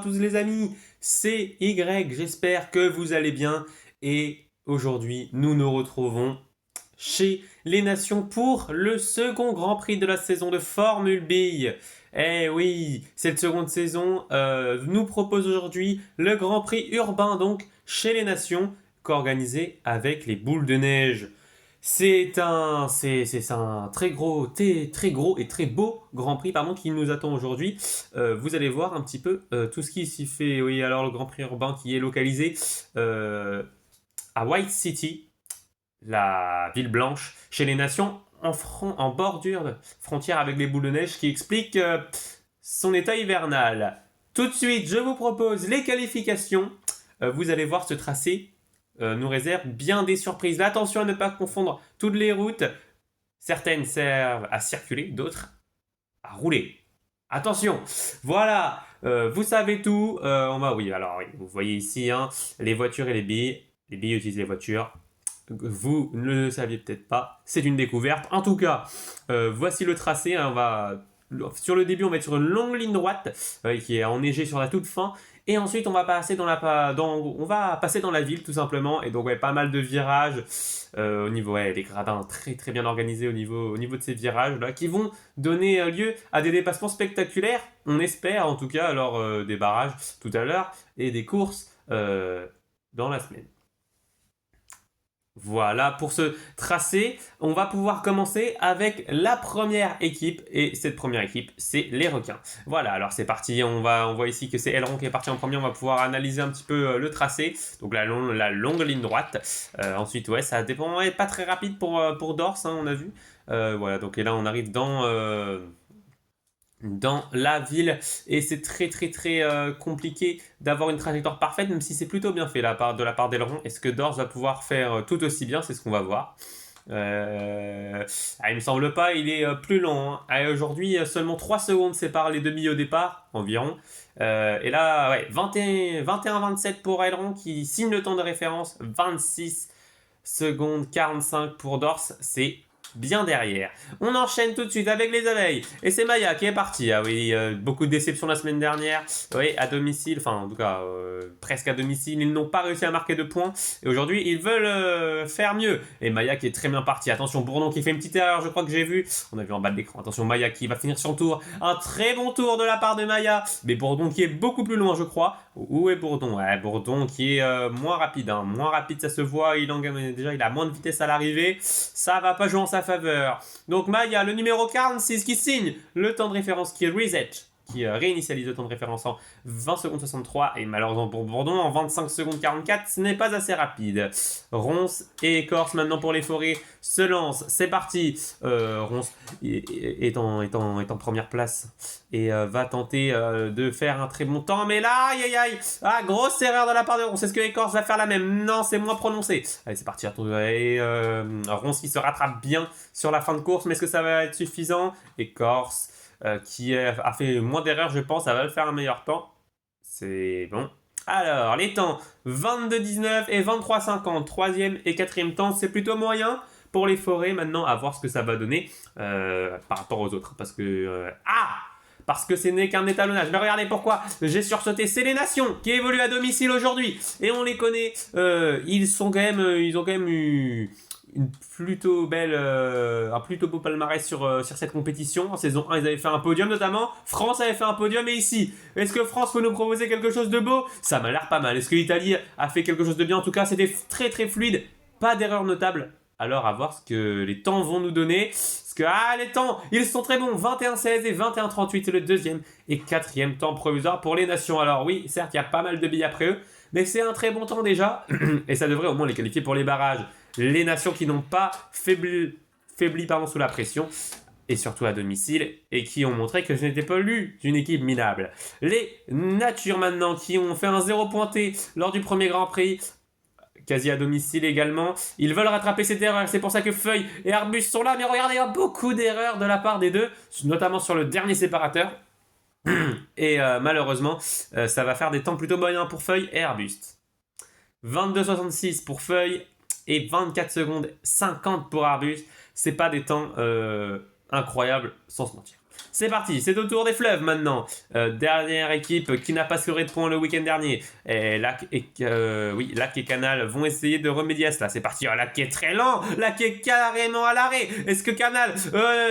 tous les amis, c'est Y, j'espère que vous allez bien et aujourd'hui nous nous retrouvons chez les Nations pour le second Grand Prix de la saison de Formule B. Eh oui, cette seconde saison nous propose aujourd'hui le Grand Prix urbain donc chez les Nations qu'organisé avec les boules de neige. C'est un très gros et très beau Grand Prix qui nous attend aujourd'hui. Vous allez voir un petit peu tout ce qui s'y fait. Oui, alors le Grand Prix urbain qui est localisé à White City, la ville blanche, chez les Nations, en bordure de frontière avec les boules de neige, qui explique son état hivernal. Tout de suite, je vous propose les qualifications. Vous allez voir ce tracé nous réserve bien des surprises. Attention à ne pas confondre toutes les routes. Certaines servent à circuler, d'autres à rouler. Attention, voilà, vous savez tout. Oui, vous voyez ici les voitures et les billes. Les billes utilisent les voitures. Vous ne le saviez peut-être pas, c'est une découverte. En tout cas, voici le tracé. Sur le début, on va être sur une longue ligne droite qui est enneigée sur la toute fin. Et ensuite, on va passer dans la ville tout simplement. Et donc, pas mal de virages au niveau, des gradins très très bien organisés au niveau de ces virages là, qui vont donner lieu à des dépassements spectaculaires. On espère en tout cas, alors des barrages tout à l'heure et des courses dans la semaine. Voilà pour ce tracé. On va pouvoir commencer avec la première équipe. Et cette première équipe, c'est les requins. Voilà, alors c'est parti. On voit ici que c'est Aileron qui est parti en premier. On va pouvoir analyser un petit peu le tracé. Donc la longue ligne droite. Ensuite, ça dépend. Pas très rapide pour Dors, on a vu. Voilà, donc et là on arrive dans la ville et c'est très très très compliqué d'avoir une trajectoire parfaite, même si c'est plutôt bien fait de la part d'Aileron. Est-ce que Dors va pouvoir faire tout aussi bien? C'est ce qu'on va voir. Il me semble pas, il est plus long. Aujourd'hui, seulement 3 secondes séparent les demi au départ, environ. Et là, 21-27 pour Aileron qui signe le temps de référence, 26 secondes 45 pour Dors, c'est bien derrière. On enchaîne tout de suite avec les abeilles. Et c'est Maya qui est partie. Ah oui, beaucoup de déceptions la semaine dernière. Oui, à domicile, enfin en tout cas presque à domicile. Ils n'ont pas réussi à marquer de points. Et aujourd'hui, ils veulent faire mieux. Et Maya qui est très bien partie. Attention, Bourdon qui fait une petite erreur, je crois que j'ai vu. On a vu en bas de l'écran. Attention, Maya qui va finir son tour. Un très bon tour de la part de Maya. Mais Bourdon qui est beaucoup plus loin, je crois. Où est Bourdon? Bourdon qui est moins rapide. Moins rapide, ça se voit. Il a moins de vitesse à l'arrivée. Ça va pas jouer en sa faveur. Donc Maya, le numéro 46 qui signe le temps de référence qui reset, qui réinitialise le temps de référence en 20 secondes 63 et malheureusement pour Bourdon en 25 secondes 44, ce n'est pas assez rapide. Ronce et Écorce maintenant pour les forêts se lancent, c'est parti. Ronce est en première place et va tenter de faire un très bon temps, mais là, aïe, grosse erreur de la part de Ronce. Est-ce que Écorce va faire la même? Non, c'est moins prononcé. Allez, c'est parti. Et Ronce qui se rattrape bien sur la fin de course, mais est-ce que ça va être suffisant? Écorce qui a fait moins d'erreurs, je pense, ça va le faire un meilleur temps. C'est bon. Alors, les temps 22-19 et 23-50, troisième et quatrième temps, c'est plutôt moyen pour les forêts. Maintenant, à voir ce que ça va donner par rapport aux autres. Parce que ce n'est qu'un étalonnage. Mais regardez pourquoi j'ai sursauté. C'est les Nations qui évoluent à domicile aujourd'hui. Et on les connaît. Ils ont quand même eu un plutôt beau palmarès sur cette compétition. En saison 1, ils avaient fait un podium notamment. France avait fait un podium et ici, est-ce que France peut nous proposer quelque chose de beau? Ça m'a l'air pas mal. Est-ce que l'Italie a fait quelque chose de bien? En tout cas, c'était très très fluide. Pas d'erreur notable. Alors à voir ce que les temps vont nous donner. Parce que les temps, ils sont très bons. 21-16 et 21-38, le deuxième et quatrième temps provisoire pour les Nations. Alors oui, certes, il y a pas mal de billes après eux. Mais c'est un très bon temps déjà. Et ça devrait au moins les qualifier pour les barrages. Les Nations qui n'ont pas faibli sous la pression. Et surtout à domicile. Et qui ont montré que je n'étais pas lu d'une équipe minable. Les Natures maintenant qui ont fait un 0 pointé lors du premier Grand Prix. Quasi à domicile également. Ils veulent rattraper cette erreur. C'est pour ça que Feuille et Arbus sont là. Mais regardez, il y a beaucoup d'erreurs de la part des deux. Notamment sur le dernier séparateur. Et malheureusement, ça va faire des temps plutôt moyens pour Feuille et Arbuste. 22,66 pour Feuille et 24 secondes 50 pour Arbuste. C'est pas des temps incroyables, sans se mentir. C'est parti, c'est au tour des fleuves maintenant. Dernière équipe qui n'a pas scoré de points le week-end dernier. Et Lac et Canal vont essayer de remédier à cela. C'est parti, oh, Lac est très lent, Lac est carrément à l'arrêt. Est-ce que Canal...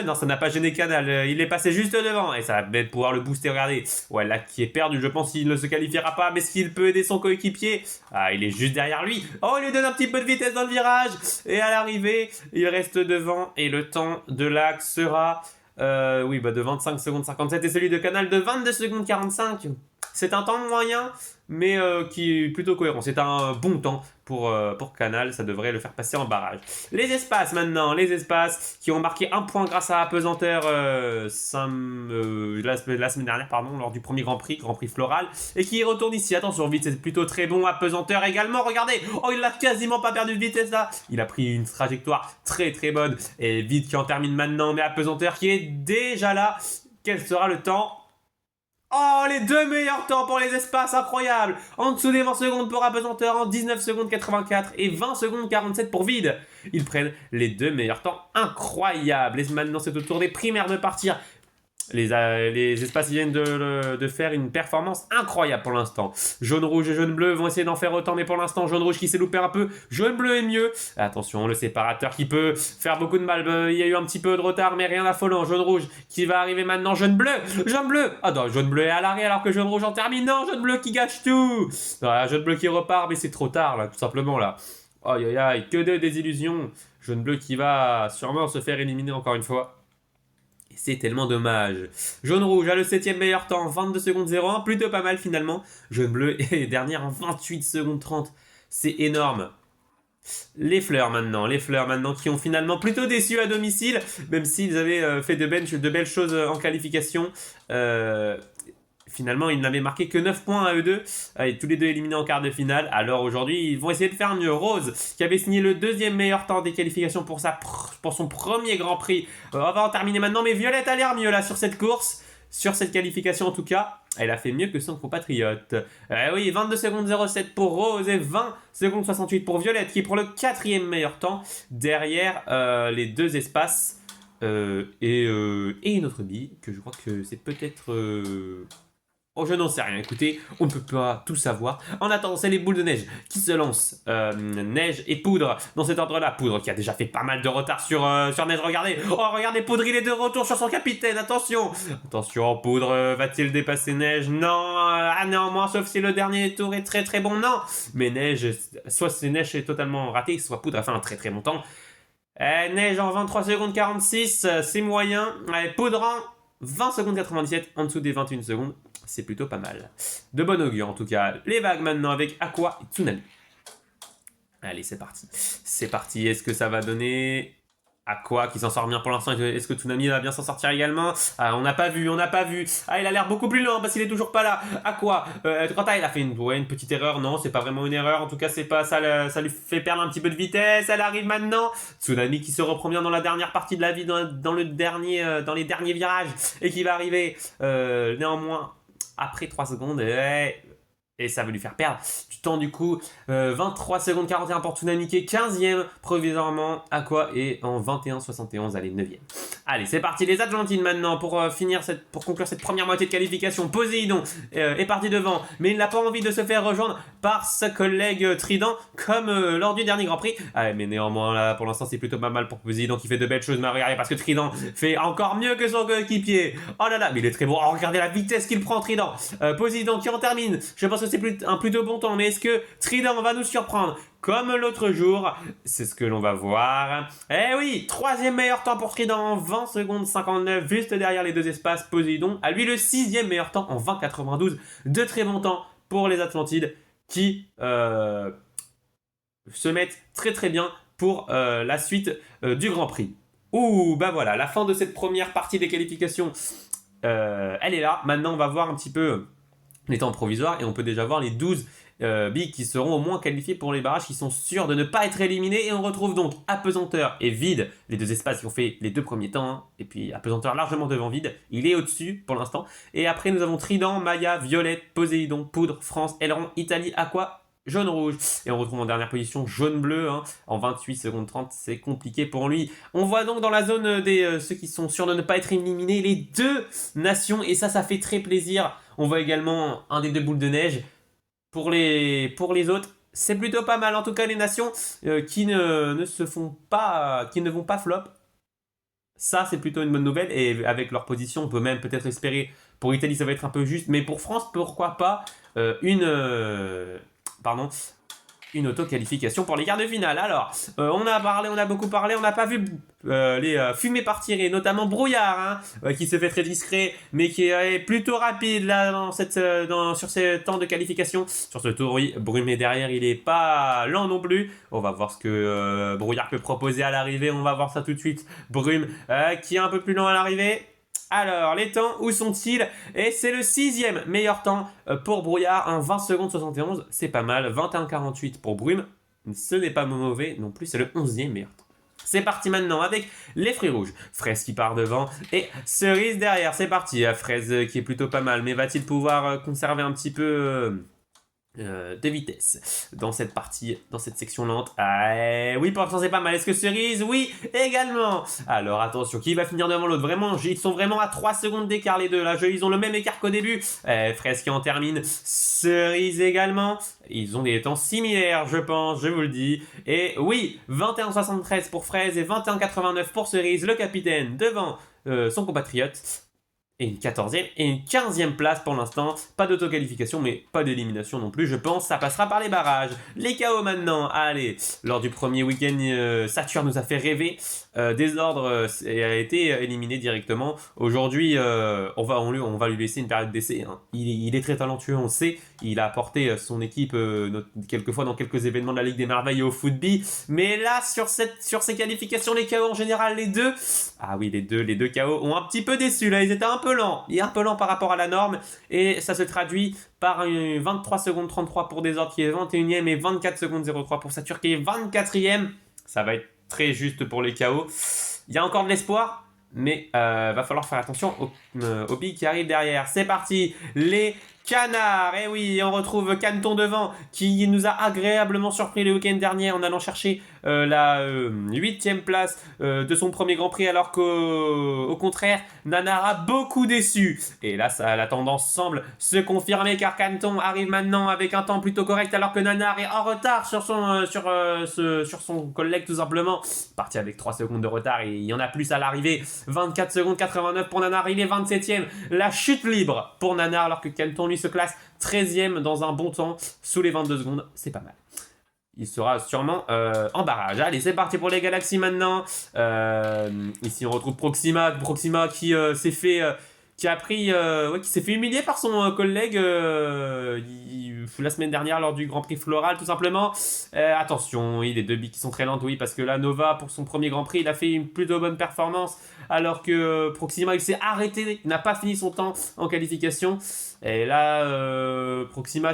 non, ça n'a pas gêné Canal, il est passé juste devant. Et ça va pouvoir le booster, regardez. Ouais, Lac qui est perdu, je pense qu'il ne se qualifiera pas. Mais est-ce qu'il peut aider son coéquipier? Ah, il est juste derrière lui. Oh, il lui donne un petit peu de vitesse dans le virage. Et à l'arrivée, il reste devant. Et le temps de Lac sera... de 25 secondes 57 et celui de Canal de 22 secondes 45. C'est un temps moyen, mais qui est plutôt cohérent. C'est un bon temps pour Canal, ça devrait le faire passer en barrage. Les espaces maintenant, les espaces qui ont marqué un point grâce à Apesanteur la semaine dernière, lors du premier Grand Prix Floral, et qui retourne ici. Attention, vite, c'est plutôt très bon. Apesanteur également, regardez, oh, il n'a quasiment pas perdu de vitesse là. Il a pris une trajectoire très très bonne, et vite qui en termine maintenant, mais Apesanteur qui est déjà là. Quel sera le temps? Oh, les deux meilleurs temps pour les espaces, incroyable! En dessous des 20 secondes pour Apesanteur, en 19 secondes 84 et 20 secondes 47 pour Vide. Ils prennent les deux meilleurs temps, incroyable! Et maintenant, c'est au tour des primaires de partir. Les espaces viennent de faire une performance incroyable pour l'instant. Jaune-rouge et jaune-bleu vont essayer d'en faire autant, mais pour l'instant, jaune-rouge qui s'est loupé un peu, jaune-bleu est mieux. Attention, le séparateur qui peut faire beaucoup de mal. Il y a eu un petit peu de retard, mais rien d'affolant. Jaune-rouge qui va arriver maintenant, jaune-bleu, jaune-bleu. Ah non, jaune-bleu est à l'arrêt alors que jaune-rouge en termine. Non, jaune-bleu qui gâche tout. Voilà, jaune-bleu qui repart, mais c'est trop tard là, tout simplement là. Aïe aïe aïe, que de désillusions. Jaune-bleu qui va sûrement se faire éliminer encore une fois. C'est tellement dommage. Jaune-rouge a le 7ème meilleur temps, 22 secondes 01, plutôt pas mal finalement. Jaune-bleu est dernière en 28 secondes 30. C'est énorme. Les fleurs maintenant qui ont finalement plutôt déçu à domicile, même s'ils avaient fait de belles choses en qualification. Finalement, ils n'avaient marqué que 9 points à eux deux, et tous les deux éliminés en quart de finale. Alors aujourd'hui, ils vont essayer de faire mieux. Rose, qui avait signé le 2e meilleur temps des qualifications pour son premier Grand Prix, on va en terminer maintenant. Mais Violette a l'air mieux là sur cette course, sur cette qualification en tout cas. Elle a fait mieux que son compatriote. Oui, 22 secondes 07 pour Rose et 20 secondes 68 pour Violette, qui prend le 4e meilleur temps derrière les deux espaces. Et une autre bille, que je crois que c'est peut-être... Oh, je n'en sais rien. Écoutez, on ne peut pas tout savoir. En attendant, c'est les boules de neige qui se lancent. Neige et Poudre dans cet ordre-là. Poudre qui a déjà fait pas mal de retard sur Neige. Regardez. Oh, regardez, Poudre, il est de retour sur son capitaine. Attention. Attention, Poudre, va-t-il dépasser Neige? Non. Néanmoins, sauf si le dernier tour est très très bon. Non. Mais Neige, soit c'est Neige est totalement raté, soit Poudre a fait un très très bon temps. Neige en 23 secondes 46, c'est moyen. Poudre en 20 secondes 97, en dessous des 21 secondes. C'est plutôt pas mal. De bon augure en tout cas. Les vagues maintenant avec Aqua et Tsunami. Allez, c'est parti. C'est parti. Est-ce que ça va donner Aqua qui s'en sort bien pour l'instant? Est-ce que Tsunami va bien s'en sortir également? On n'a pas vu. Ah, il a l'air beaucoup plus lent parce qu'il est toujours pas là. Aqua, il a fait une petite erreur. Non, c'est pas vraiment une erreur. En tout cas, c'est pas ça lui fait perdre un petit peu de vitesse. Elle arrive maintenant. Tsunami qui se reprend bien dans la dernière partie de la vie, dans les derniers virages, et qui va arriver néanmoins après 3 secondes, et ça va lui faire perdre du temps du coup. 23 secondes 41 pour Tsunami qui est 15e provisoirement. Aqua est en 21-71, allez 9e. Allez, c'est parti, les Atlantines maintenant pour conclure cette première moitié de qualification. Poséidon est parti devant, mais il n'a pas envie de se faire rejoindre par sa collègue Trident comme lors du dernier Grand Prix. Mais néanmoins là, pour l'instant c'est plutôt pas mal pour Poséidon qui fait de belles choses. Mais regardez, parce que Trident fait encore mieux que son coéquipier. Oh là là, mais il est très bon. Oh, regardez la vitesse qu'il prend Trident. Poséidon qui en termine. Je pense que c'est un plutôt bon temps, mais est-ce que Trident va nous surprendre comme l'autre jour? C'est ce que l'on va voir. Eh oui, 3e meilleur temps pour Trident en 20 secondes 59, juste derrière les deux espaces. Poséidon a lui le 6e meilleur temps en 20,92. De très bons temps pour les Atlantides qui se mettent très très bien pour la suite du Grand Prix. Bah voilà, la fin de cette première partie des qualifications, elle est là. Maintenant, on va voir un petit peu les temps provisoires et on peut déjà voir les 12 billes qui seront au moins qualifiés pour les barrages, qui sont sûrs de ne pas être éliminés. Et on retrouve donc Apesanteur et Vide, les deux espaces qui ont fait les deux premiers temps, et puis Apesanteur largement devant Vide, il est au-dessus pour l'instant. Et après nous avons Trident, Maya, Violette, Poséidon, Poudre, France, Aileron, Italie, Aqua jaune-rouge. Et on retrouve en dernière position jaune-bleu, hein, en 28 secondes 30. C'est compliqué pour lui. On voit donc dans la zone des ceux qui sont sûrs de ne pas être éliminés les deux nations. Et ça fait très plaisir. On voit également un des deux boules de neige. Pour les autres, c'est plutôt pas mal. En tout cas, les nations qui qui ne vont pas flop. Ça, c'est plutôt une bonne nouvelle. Et avec leur position, on peut même peut-être espérer. Pour Italie, ça va être un peu juste. Mais pour France, pourquoi pas pardon, une auto-qualification pour les quarts de finale. Alors, on a beaucoup parlé, on n'a pas vu les fumées partir, et notamment Brouillard, hein, qui se fait très discret, mais qui est plutôt rapide là sur ces temps de qualification. Sur ce tour, oui, Brune est derrière, il est pas lent non plus. On va voir ce que Brouillard peut proposer à l'arrivée, on va voir ça tout de suite. Brune qui est un peu plus lent à l'arrivée. Alors, les temps, où sont-ils? Et c'est le 6e meilleur temps pour Brouillard, un 20 secondes 71, c'est pas mal. 21,48 pour Brume, ce n'est pas mauvais non plus, c'est le 11e meilleur temps. C'est parti maintenant avec les fruits rouges. Fraise qui part devant et Cerise derrière. C'est parti. Fraise qui est plutôt pas mal, mais va-t-il pouvoir conserver un petit peu de vitesse dans cette partie, dans cette section lente? Oui, pour l'instant c'est pas mal. Est-ce que Cerise? Oui, également. Alors attention, qui va finir devant l'autre? Vraiment, ils sont vraiment à 3 secondes d'écart les deux là. Ils ont le même écart qu'au début. Fraise qui en termine. Cerise également. Ils ont des temps similaires, je pense, je vous le dis. Et oui, 21,73 pour Fraise et 21,89 pour Cerise, le capitaine devant son compatriote. Et une 14e et une 15e place pour l'instant. Pas d'auto-qualification, mais pas d'élimination non plus. Je pense ça passera par les barrages. Les KO maintenant. Allez, lors du premier week-end, Saturne nous a fait rêver. Désordre a été éliminé directement. Aujourd'hui, on va lui laisser une période d'essai. Hein. Il est très talentueux, on le sait. Il a apporté son équipe quelquefois dans quelques événements de la Ligue des Merveilles et au football. Mais là, sur ces qualifications, les KO en général, les deux. Ah oui, les deux KO ont un petit peu déçu. Là, ils étaient un peu lents. Il est un peu lent par rapport à la norme. Et ça se traduit par 23 secondes 33 pour Désordre qui est 21e et 24 secondes 03 pour Saturne qui est 24e. Ça va être très juste pour les KO. Il y a encore de l'espoir. Mais va falloir faire attention aux billes qui arrivent derrière. C'est parti, les canards. Et oui, on retrouve Canton devant qui nous a agréablement surpris le week-end dernier en allant chercher la 8e place de son premier Grand Prix, alors qu'au contraire, Nanar a beaucoup déçu. Et là, la tendance semble se confirmer car Canton arrive maintenant avec un temps plutôt correct alors que Nanar est en retard sur son collègue tout simplement. Parti avec 3 secondes de retard et il y en a plus à l'arrivée. 24 secondes 89 pour Nanar, il est 27e. La chute libre pour Nanar alors que Canton lui se classe 13e dans un bon temps sous les 22 secondes. C'est pas mal. Il sera sûrement en barrage. Allez, c'est parti pour les galaxies maintenant. Ici, on retrouve Proxima qui s'est fait... qui s'est fait humilier par son collègue la semaine dernière lors du Grand Prix Floral, tout simplement. Attention, les deux billes qui sont très lentes, oui, parce que là, Nova, pour son premier Grand Prix, il a fait une plutôt bonne performance, alors que Proxima, il s'est arrêté, il n'a pas fini son temps en qualification. Et là, Proxima,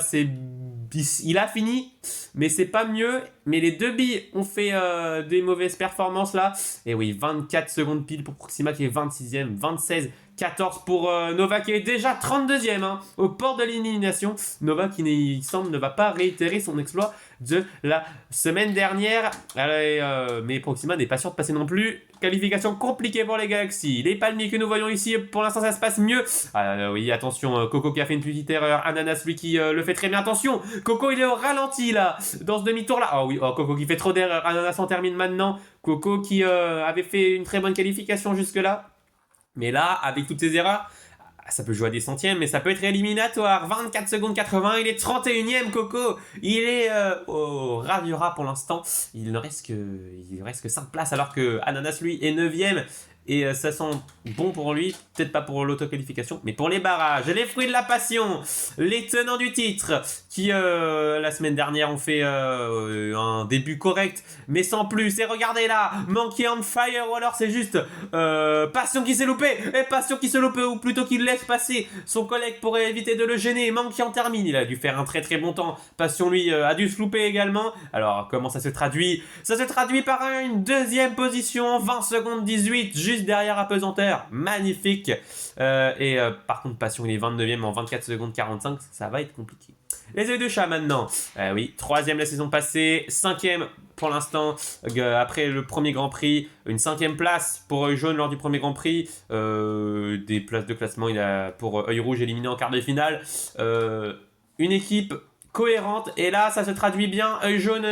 il a fini, mais c'est pas mieux. Mais les deux billes ont fait des mauvaises performances là. Et oui, 24 secondes pile pour Proxima qui est 26e, 14 pour Nova qui est déjà 32e hein, au port de l'élimination. Nova qui, il semble, ne va pas réitérer son exploit de la semaine dernière. Allez, mais Proxima n'est pas sûr de passer non plus. Qualification compliquée pour les Galaxies. Les palmiers que nous voyons ici, pour l'instant ça se passe mieux. Oui, attention, Coco qui a fait une petite erreur. Ananas lui qui le fait très bien. Attention, Coco il est au ralenti là, dans ce demi-tour là. Oh oui, Coco qui fait trop d'erreurs. Ananas en termine maintenant. Coco qui avait fait une très bonne qualification jusque là. Mais là, avec toutes ces erreurs, ça peut jouer à des centièmes, mais ça peut être éliminatoire. 24 secondes 80, il est 31e, Coco. Il est au ras du ras pour l'instant. Il ne reste que 5 places, alors que Ananas, lui, est 9e. Et ça sent bon pour lui, peut-être pas pour l'auto-qualification, mais pour les barrages. Les fruits de la passion, les tenants du titre, qui la semaine dernière ont fait un début correct, mais sans plus. Et regardez là, Monkey on Fire, ou alors c'est juste Passion qui s'est loupé, et Passion qui se loupe, ou plutôt qu'il laisse passer son collègue pour éviter de le gêner. Monkey en termine, il a dû faire un très très bon temps. Passion lui a dû se louper également. Alors comment ça se traduit? Ça se traduit par une deuxième position, 20 secondes 18, juste derrière Apesanteur. Magnifique. Par contre, Passion, il est 29e en 24 secondes 45. Ça va être compliqué. Les œils de chat maintenant. Oui, 3e la saison passée, 5e pour l'instant après le premier Grand Prix, une 5e place pour Œil Jaune lors du premier Grand Prix, des places de classement il a pour Œil Rouge éliminé en quart de finale, une équipe cohérente et là ça se traduit bien. Œil Jaune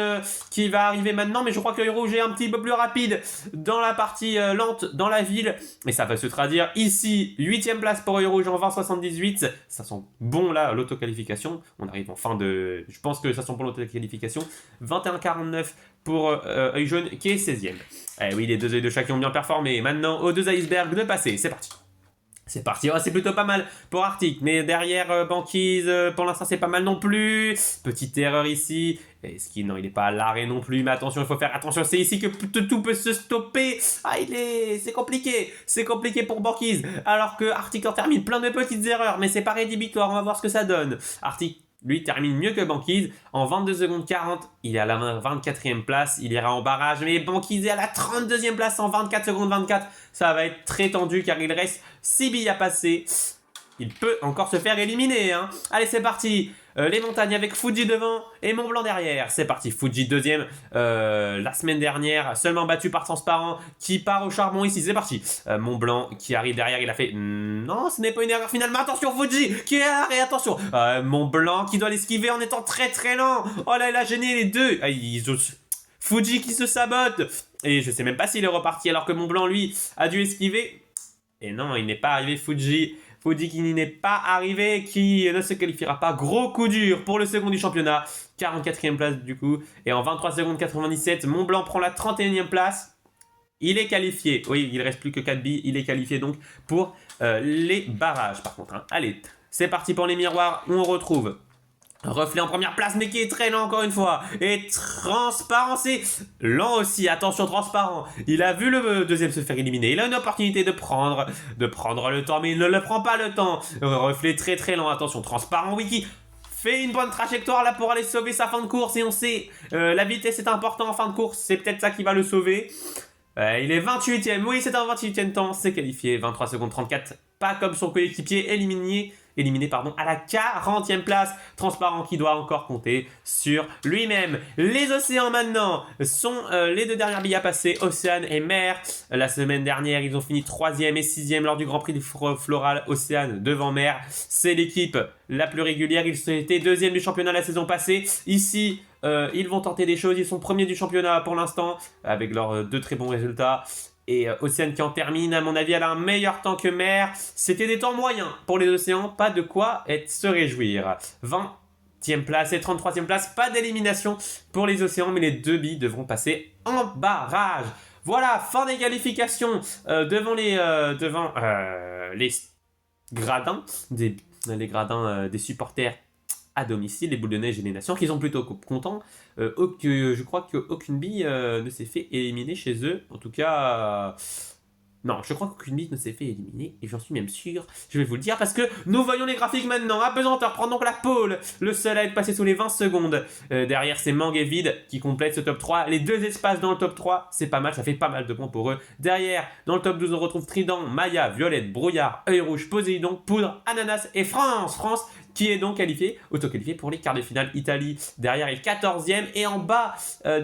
qui va arriver maintenant, mais je crois que Œil Rouge est un petit peu plus rapide dans la partie lente dans la ville et ça va se traduire ici. 8e place pour Œil Rouge en 20,78. Ça sent bon là l'autoqualification, on arrive en fin de, je pense que ça sent bon l'autoqualification. 21,49 pour Œil Jaune qui est 16e. Oui, les deux œils de chat qui ont bien performé. Maintenant aux deux icebergs de passer, c'est parti. C'est parti, oh, c'est plutôt pas mal pour Arctic, mais derrière Banquise, pour l'instant c'est pas mal non plus. Petite erreur ici, est-ce qu'il non, il n'est pas à l'arrêt non plus, mais attention, il faut faire attention, c'est ici que tout peut se stopper. Ah, c'est compliqué pour Banquise, alors que Arctic en termine plein de petites erreurs, mais c'est pas rédhibitoire, on va voir ce que ça donne. Arctic, lui, termine mieux que Banquise. En 22 secondes 40, il est à la 24e place. Il ira en barrage. Mais Banquise est à la 32e place en 24 secondes 24. Ça va être très tendu car il reste 6 billes à passer. Il peut encore se faire éliminer. Hein. Allez, c'est parti. Les montagnes avec Fuji devant et Mont Blanc derrière. C'est parti. Fuji deuxième la semaine dernière, seulement battu par Transparent qui part au charbon ici. C'est parti. Mont Blanc qui arrive derrière. Il a fait non, ce n'est pas une erreur finalement. Attention, Fuji qui est à l'arrêt. Attention. Mont Blanc qui doit l'esquiver en étant très très lent. Oh là, il a gêné les deux. Fuji qui se sabote. Et je sais même pas s'il est reparti alors que Mont Blanc lui a dû esquiver. Et non, il n'est pas arrivé Fuji. Fuji qui n'est pas arrivé, qui ne se qualifiera pas. Gros coup dur pour le second du championnat. 44e place du coup. Et en 23 secondes 97, Mont Blanc prend la 31e place. Il est qualifié. Oui, il reste plus que 4 billes. Il est qualifié donc pour les barrages par contre. Hein. Allez, c'est parti pour les miroirs. On retrouve Reflet en première place, mais qui est très lent encore une fois. Et Transparent, c'est lent aussi. Attention, Transparent. Il a vu le deuxième se faire éliminer. Il a une opportunité de prendre le temps, mais il ne le prend pas le temps. Reflet très très lent. Attention, Transparent, Wiki fait une bonne trajectoire là pour aller sauver sa fin de course. Et on sait, la vitesse est importante en fin de course. C'est peut-être ça qui va le sauver. Il est 28e. Oui, c'est un 28e temps. C'est qualifié. 23 secondes 34. Pas comme son coéquipier éliminé à la 40e place. Transparent qui doit encore compter sur lui-même. Les océans maintenant sont les deux dernières billes à passer, Océane et Mer. La semaine dernière, ils ont fini 3e et 6e lors du Grand Prix du Floral. Océane devant Mer. C'est l'équipe la plus régulière. Ils étaient 2e du championnat la saison passée. Ici, ils vont tenter des choses. Ils sont premiers du championnat pour l'instant avec leurs deux très bons résultats. Et Océane qui en termine, à mon avis, elle a un meilleur temps que Mer. C'était des temps moyens pour les océans, pas de quoi se réjouir. 20e place et 33e place, pas d'élimination pour les océans, mais les deux billes devront passer en barrage. Voilà, fin des qualifications devant les gradins, les gradins des supporters à domicile, les boules de neige et les nations, qui sont plutôt contents. Je crois qu'aucune bille ne s'est fait éliminer chez eux. En tout cas, non, je crois qu'aucune bille ne s'est fait éliminer. Et j'en suis même sûr. Je vais vous le dire parce que nous voyons les graphiques maintenant. Apesanteur prend donc la pole. Le seul à être passé sous les 20 secondes. Derrière, c'est Mang et Vide qui complètent ce top 3. Les deux espaces dans le top 3, c'est pas mal. Ça fait pas mal de points pour eux. Derrière, dans le top 12, on retrouve Trident, Maya, Violette, Brouillard, Œil Rouge, Poséidon, Poudre, Ananas et France qui est donc auto-qualifié pour les quarts de finale. Italie derrière est 14e et en bas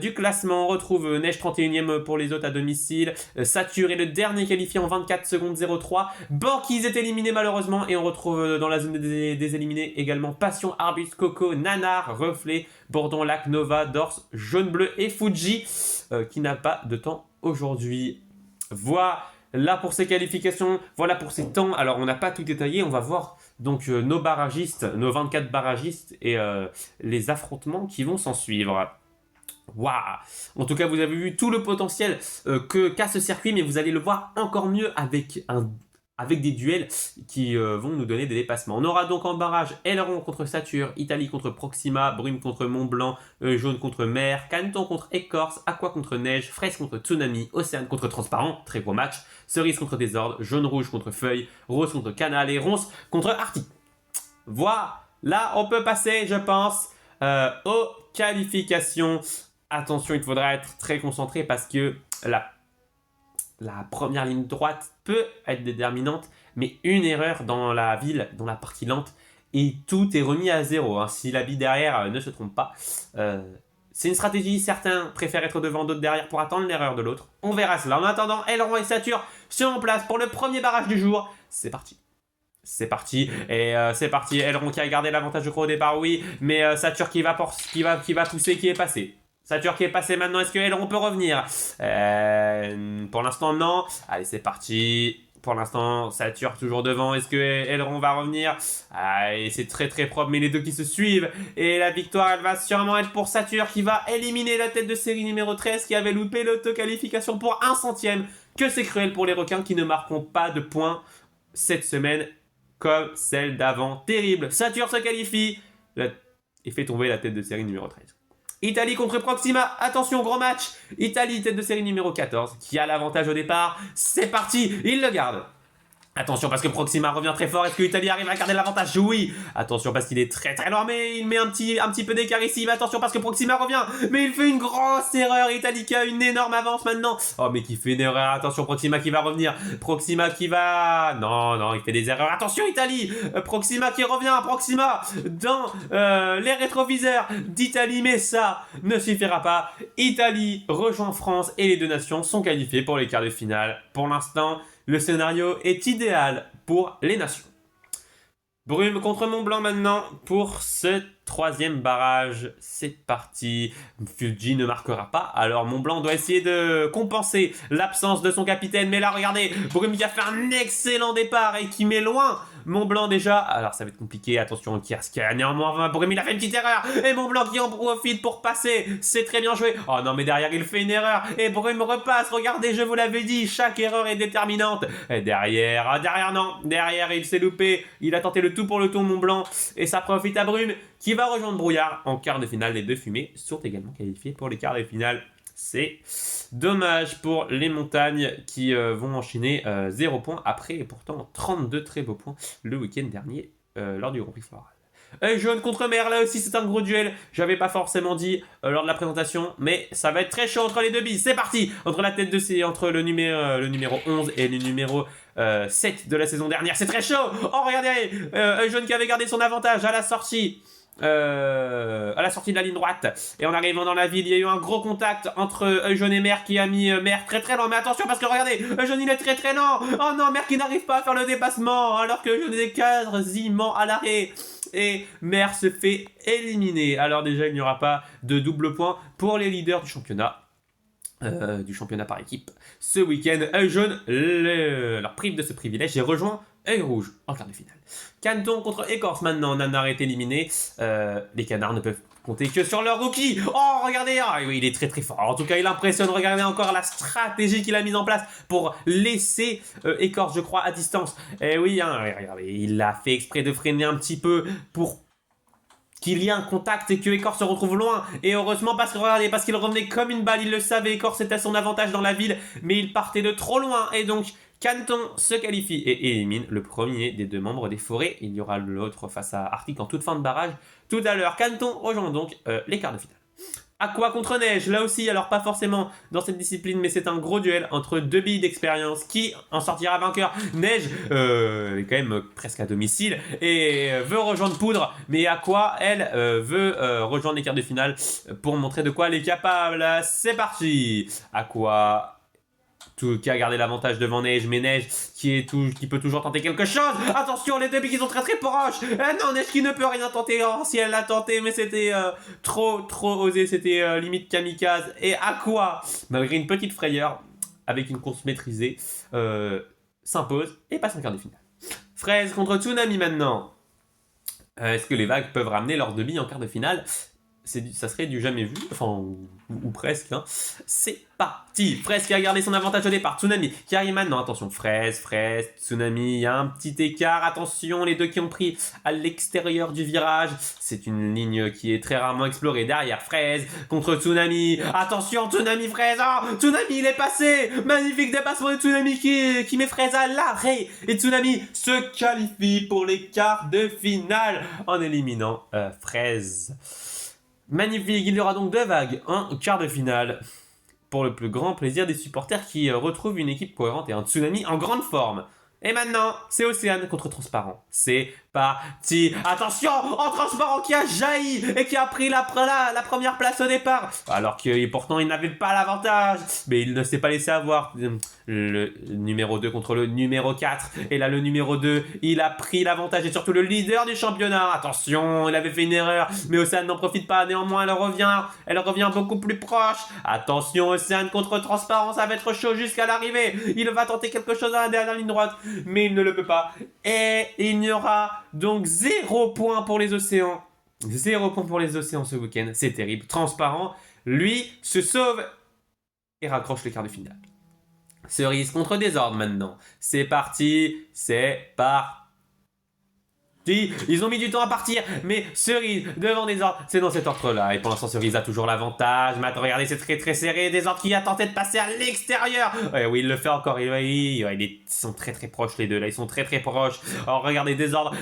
du classement on retrouve Neige 31e pour les autres à domicile. Satur est le dernier qualifié en 24 secondes 03. Banquise est éliminé malheureusement et on retrouve dans la zone des éliminés également Passion, Arbus, Coco, Nanar, Reflet, Bourdon, Lac, Nova, Dors, Jaune Bleu et Fuji qui n'a pas de temps aujourd'hui. Voilà pour ces qualifications, voilà pour ces temps. Alors on n'a pas tout détaillé, on va voir donc nos barragistes, nos 24 barragistes et les affrontements qui vont s'en suivre. Waouh! En tout cas, vous avez vu tout le potentiel qu'a ce circuit, mais vous allez le voir encore mieux avec des duels qui vont nous donner des dépassements. On aura donc en barrage Aileron contre Satur, Italie contre Proxima, Brume contre Mont Blanc, Jaune contre Mer, Caneton contre Écorce, Aqua contre Neige, Fraise contre Tsunami, Océane contre Transparent, très gros match, Cerise contre Désordre, Jaune-Rouge contre Feuille, Rose contre Canal et Ronce contre Arctic. Voilà, là on peut passer, je pense, aux qualifications. Attention, il faudra être très concentré parce que la première ligne droite peut être déterminante, mais une erreur dans la ville, dans la partie lente, et tout est remis à zéro. Hein. Si la bille derrière ne se trompe pas, c'est une stratégie. Certains préfèrent être devant, d'autres derrière pour attendre l'erreur de l'autre. On verra cela. En attendant, Aileron et Satur sont en place pour le premier barrage du jour. C'est parti. C'est parti, et c'est parti. Aileron qui a gardé l'avantage, je crois, au départ, oui, mais Satur qui va pousser, qui est passé. Satur qui est passé maintenant, est-ce que Aileron peut revenir? Pour l'instant, non. Allez, c'est parti. Pour l'instant, Satur toujours devant. Est-ce que Aileron va revenir? Allez, c'est très très propre, mais les deux qui se suivent. Et la victoire, elle va sûrement être pour Satur qui va éliminer la tête de série numéro 13 qui avait loupé l'auto-qualification pour 1 centième. Que c'est cruel pour les requins qui ne marqueront pas de points cette semaine comme celle d'avant. Terrible. Satur se qualifie et fait tomber la tête de série numéro 13. Italie contre Proxima, attention, gros match. Italie, tête de série numéro 14, qui a l'avantage au départ. C'est parti, il le garde. Attention parce que Proxima revient très fort. Est-ce que Italie arrive à garder l'avantage? Oui. Attention parce qu'il est très très loin, mais il met un petit peu d'écart ici. Mais attention parce que Proxima revient. Mais il fait une grosse erreur. Italie qui a une énorme avance maintenant. Oh mais qui fait une erreur. Attention, Proxima qui va revenir. Proxima qui va... Non, il fait des erreurs. Attention Italie. Proxima qui revient. Proxima dans les rétroviseurs d'Italie. Mais ça ne suffira pas. Italie rejoint France et les deux nations sont qualifiées pour les quarts de finale. Pour l'instant... Le scénario est idéal pour les nations. Brume contre Mont-Blanc maintenant pour ce troisième barrage. C'est parti. Fuji ne marquera pas. Alors Mont-Blanc doit essayer de compenser l'absence de son capitaine. Mais là, regardez, Brume qui a fait un excellent départ et qui met loin Mont-Blanc déjà. Alors ça va être compliqué. Attention, Kierska néanmoins. Brume, il a fait une petite erreur. Et Mont-Blanc qui en profite pour passer. C'est très bien joué. Oh non, mais derrière, il fait une erreur. Et Brume repasse. Regardez, je vous l'avais dit. Chaque erreur est déterminante. Et derrière, non. Derrière, il s'est loupé. Il a tenté le tout pour le tout, Mont-Blanc. Et ça profite à Brume qui va rejoindre Brouillard en quart de finale. Les deux fumées sont également qualifiés pour les quarts de finale. C'est dommage pour les montagnes qui vont enchaîner 0 points après pourtant 32 très beaux points le week-end dernier lors du Grand Prix Floral. Jaune contre Mer, là aussi c'est un gros duel. J'avais pas forcément dit lors de la présentation, mais ça va être très chaud entre les deux billes. C'est parti entre la tête de C, entre le numéro 11 et le numéro 7 de la saison dernière. C'est très chaud. Oh regardez, Jaune qui avait gardé son avantage à la sortie. À la sortie de la ligne droite et en arrivant dans la ville il y a eu un gros contact entre Jaune et Mer qui a mis Mer très très lent, mais attention parce que regardez Jaune il est très très lent. Oh non, Mer qui n'arrive pas à faire le dépassement alors que Jaune est quasiment à l'arrêt et Mer se fait éliminer. Alors déjà il n'y aura pas de double point pour les leaders du championnat par équipe ce week-end. Jaune leur prive de ce privilège et rejoint Œil Rouge en quart de finale. Canton contre Écorce maintenant. Nanar est éliminé. Les canards ne peuvent compter que sur leur rookie. Oh, regardez, oui, il est très très fort. En tout cas, il impressionne. Regardez encore la stratégie qu'il a mise en place pour laisser Écorce, je crois, à distance. Et oui, regardez, il a fait exprès de freiner un petit peu pour qu'il y ait un contact et que Écorce se retrouve loin. Et heureusement parce qu'il revenait comme une balle. Il le savait, Écorce était à son avantage dans la ville, mais il partait de trop loin. Et donc Canton se qualifie et élimine le premier des deux membres des Forêts. Il y aura l'autre face à Arctic en toute fin de barrage tout à l'heure. Canton rejoint donc les quarts de finale. Aqua contre Neige, là aussi, alors pas forcément dans cette discipline, mais c'est un gros duel entre deux billes d'expérience. Qui en sortira vainqueur? Neige est quand même presque à domicile et veut rejoindre Poudre, mais Aqua, elle, veut rejoindre les quarts de finale pour montrer de quoi elle est capable. C'est parti. Aqua qui a gardé l'avantage devant Neige, mais Neige qui peut toujours tenter quelque chose. Attention, les deux billes qui sont très très proches. Non, Neige qui ne peut rien tenter. Oh, si elle l'a tenté, mais c'était trop osé. C'était limite kamikaze. Et Aqua, malgré une petite frayeur, avec une course maîtrisée, s'impose et passe en quart de finale. Fraise contre Tsunami maintenant. Est-ce que les vagues peuvent ramener leurs deux billes en quart de finale? Ça serait du jamais vu, enfin, ou presque, hein. C'est parti. Fraise qui a gardé son avantage au départ. Tsunami qui arrive maintenant. Attention, Fraise, Tsunami, il y a un petit écart. Attention, les deux qui ont pris à l'extérieur du virage. C'est une ligne qui est très rarement explorée. Derrière, Fraise contre Tsunami. Attention, Tsunami, Fraise. Oh, Tsunami, il est passé. Magnifique dépassement de Tsunami qui met Fraise à l'arrêt. Et Tsunami se qualifie pour les quarts de finale en éliminant Fraise. Magnifique, il y aura donc deux vagues en quart de finale. pour le plus grand plaisir des supporters qui retrouvent une équipe cohérente et un tsunami en grande forme. Et maintenant, c'est Océane contre Transparent. C'est parti. Attention, en Transparent qui a jailli et qui a pris la première place au départ. Alors que pourtant il n'avait pas l'avantage. Mais il ne s'est pas laissé avoir. Le numéro 2 contre le numéro 4. Et là, le numéro 2, il a pris l'avantage et surtout le leader du championnat. Attention, il avait fait une erreur. Mais Océane n'en profite pas. Néanmoins, elle revient beaucoup plus proche. Attention, Océane contre Transparent. Ça va être chaud jusqu'à l'arrivée. Il va tenter quelque chose à la dernière ligne droite. Mais il ne le peut pas. Et il n'y aura donc 0 point pour les Océans. 0 point pour les Océans ce week-end. C'est terrible. Transparent, lui, se sauve et raccroche les quarts de finale. Cerise contre Désordre maintenant. C'est parti. Ils ont mis du temps à partir, mais Cerise devant Désordre, c'est dans cet ordre-là. Et pour l'instant, Cerise a toujours l'avantage. Mais attends, regardez, c'est très très serré. Désordre qui a tenté de passer à l'extérieur. Ouais, oui, il le fait encore. Ils sont très très proches les deux là. Ils sont très très proches. Alors regardez, Désordre,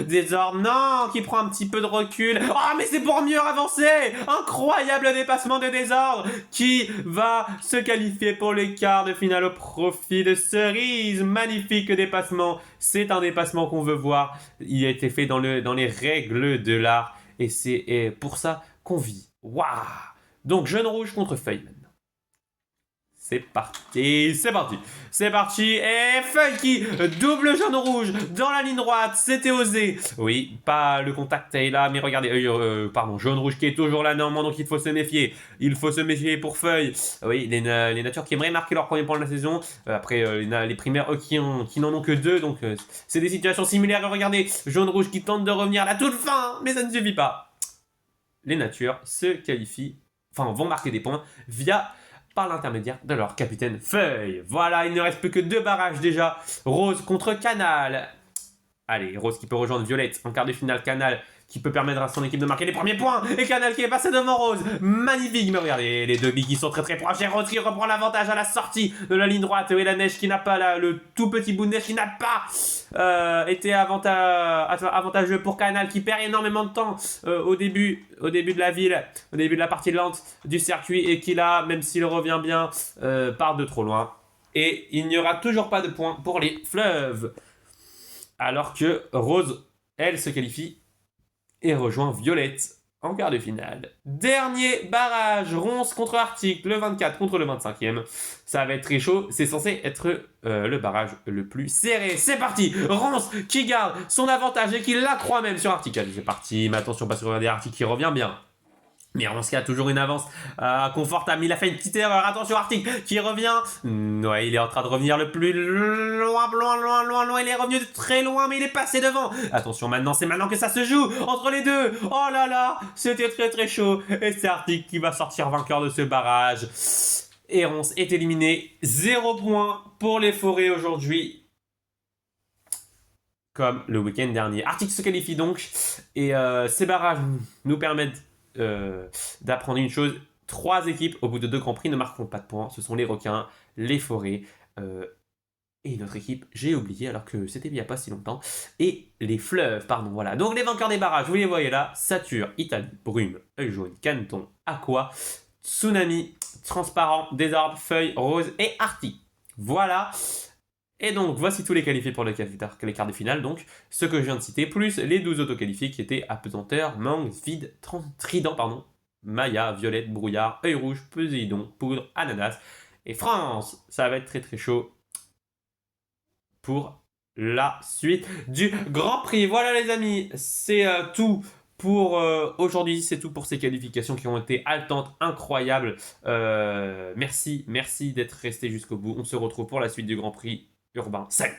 non, qui prend un petit peu de recul. Ah, mais c'est pour mieux avancer. Incroyable dépassement de Désordre qui va se qualifier pour les quarts de finale au profit de Cerise. Magnifique dépassement. C'est un dépassement qu'on veut voir. Il a été fait dans les règles de l'art. Et c'est pour ça qu'on vit. Waouh! Donc, jaune rouge contre feuille maintenant. C'est parti. Et feuille qui double jaune rouge dans la ligne droite. C'était osé. Oui, pas le contact est là, mais regardez. Jaune rouge qui est toujours là néanmoins, donc il faut se méfier. Il faut se méfier pour feuille. Oui, les natures qui aimeraient marquer leur premier point de la saison. Après, les primaires, eux, qui n'en ont que 2. Donc, c'est des situations similaires. Regardez, jaune rouge qui tente de revenir à la toute fin, mais ça ne suffit pas. Les natures se qualifient, vont marquer des points par l'intermédiaire de leur capitaine Feuille. Voilà, il ne reste plus que 2 barrages déjà. Rose contre Canal. Allez, Rose qui peut rejoindre Violette en quart de finale. Canal qui peut permettre à son équipe de marquer les premiers points. Et Canal qui est passé devant Rose. Magnifique. Mais regardez, les deux billes qui sont très très proches. Et Rose qui reprend l'avantage à la sortie de la ligne droite. Et la neige qui n'a pas, le tout petit bout de neige qui n'a pas été avantageux pour Canal qui perd énormément de temps au début de la ville, au début de la partie lente du circuit. Et qui là, même s'il revient bien, part de trop loin. Et il n'y aura toujours pas de points pour les fleuves. Alors que Rose, elle, se qualifie et rejoint Violette en quart de finale. Dernier barrage, Ronce contre Arctic, le 24 contre le 25e. Ça va être très chaud, c'est censé être le barrage le plus serré. C'est parti, Ronce qui garde son avantage et qui l'accroît même sur Arctic. Allez, c'est parti, mais attention parce que regardez Arctic qui revient bien. Mais Ronce qui a toujours une avance confortable. Il a fait une petite erreur. Attention, Arctic qui revient. Ouais, il est en train de revenir le plus loin. Il est revenu de très loin, mais il est passé devant. Attention, c'est maintenant que ça se joue entre les deux. Oh là là, c'était très très chaud. Et c'est Arctic qui va sortir vainqueur de ce barrage. Et Ronce est éliminé. 0 point pour les forêts aujourd'hui. Comme le week-end dernier. Arctic se qualifie donc. Et ces barrages nous permettent d'apprendre une chose. 3 équipes au bout de 2 grands prix ne marqueront pas de points. Ce sont les requins, les forêts et notre équipe, j'ai oublié alors que c'était il n'y a pas si longtemps, et les fleuves, pardon, voilà. Donc les vainqueurs des barrages, vous les voyez là: Satur, Italie, Brume, Œil Jaune, Canton, Aqua, Tsunami, Transparent, Désordre, Feuille, Rose et Arctic. Voilà. Et donc, voici tous les qualifiés pour les quarts de finale. Donc, ce que je viens de citer, plus les 12 autoqualifiés qui étaient Apesanteur, Mangue, Vide, Trident, Maya, Violette, Brouillard, Œil Rouge, Poséidon, Poudre, Ananas et France. Ça va être très très chaud pour la suite du Grand Prix. Voilà les amis, c'est tout pour aujourd'hui. C'est tout pour ces qualifications qui ont été haletantes, incroyables. Merci d'être resté jusqu'au bout. On se retrouve pour la suite du Grand Prix urbain. Salut!